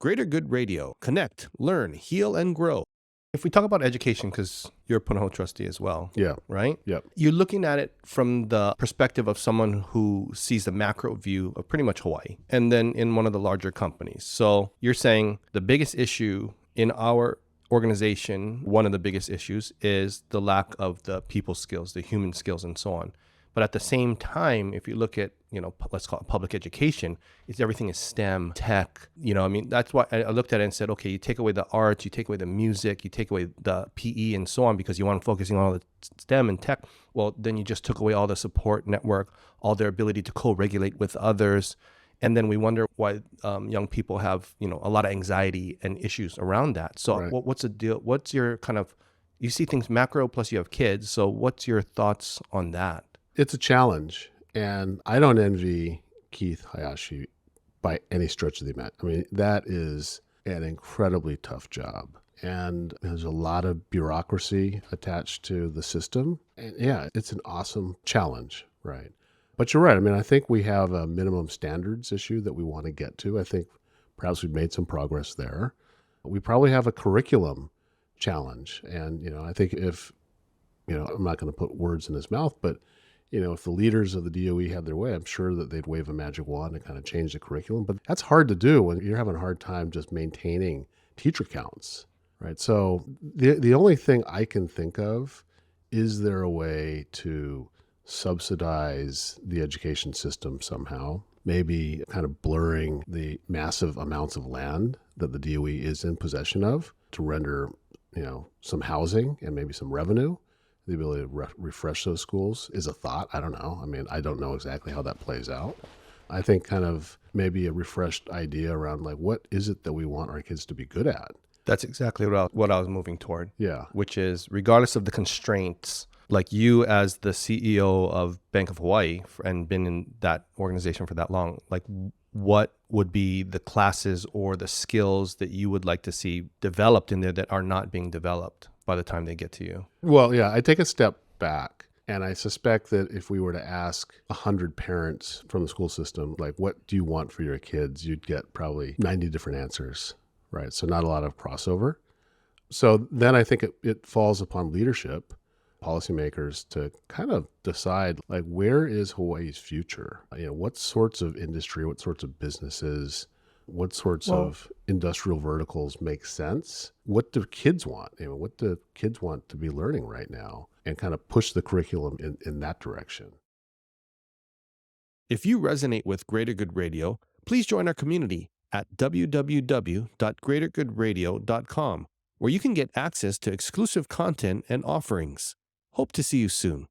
Greater Good Radio. Connect, learn, heal, and grow. If we talk about education, because you're a Punahou trustee as well, Yeah. right? Yep. You're looking at it from the perspective of someone who sees the macro view of pretty much Hawaii and then in one of the larger companies. So you're saying the biggest issue in our organization, one of the biggest issues is the lack of the people skills, the human skills, and so on. But at the same time, if you look at, let's call it public education, everything is STEM, tech. That's why I looked at it and said, okay, you take away the arts, you take away the music, you take away the PE and so on because you want focusing on all the STEM and tech. Well, then you just took away all the support network, all their ability to co-regulate with others. And then we wonder why young people have, a lot of anxiety and issues around that. So Right. what's the deal? What's your you see things macro plus you have kids. So what's your thoughts on that? It's a challenge, and I don't envy Keith Hayashi by any stretch of the imagination. I mean, that is an incredibly tough job, and there's a lot of bureaucracy attached to the system. And yeah, it's an awesome challenge, right? But you're right. I mean, I think we have a minimum standards issue that we want to get to. I think perhaps we've made some progress there. We probably have a curriculum challenge, and I think if I'm not going to put words in his mouth, but if the leaders of the DOE had their way, I'm sure that they'd wave a magic wand and kind of change the curriculum. But that's hard to do when you're having a hard time just maintaining teacher counts, right? So the only thing I can think of, is there a way to subsidize the education system somehow? Maybe kind of blurring the massive amounts of land that the DOE is in possession of to render, some housing and maybe some revenue. The ability to refresh those schools is a thought. I don't know. I mean, I don't know exactly how that plays out. I think kind of maybe a refreshed idea around what is it that we want our kids to be good at? That's exactly what I was moving toward. Yeah. Which is regardless of the constraints, like you as the CEO of Bank of Hawaii and been in that organization for that long, what would be the classes or the skills that you would like to see developed in there that are not being developed by the time they get to you? Well, yeah, I take a step back, and I suspect that if we were to ask 100 parents from the school system, what do you want for your kids? You'd get probably 90 different answers, right? So not a lot of crossover. So then I think it falls upon leadership, policymakers, to kind of decide, where is Hawaii's future? What sorts of industry, what sorts of businesses, what sorts of industrial verticals make sense? What do kids want? What do kids want to be learning right now? And kind of push the curriculum in that direction. If you resonate with Greater Good Radio, please join our community at www.greatergoodradio.com, where you can get access to exclusive content and offerings. Hope to see you soon.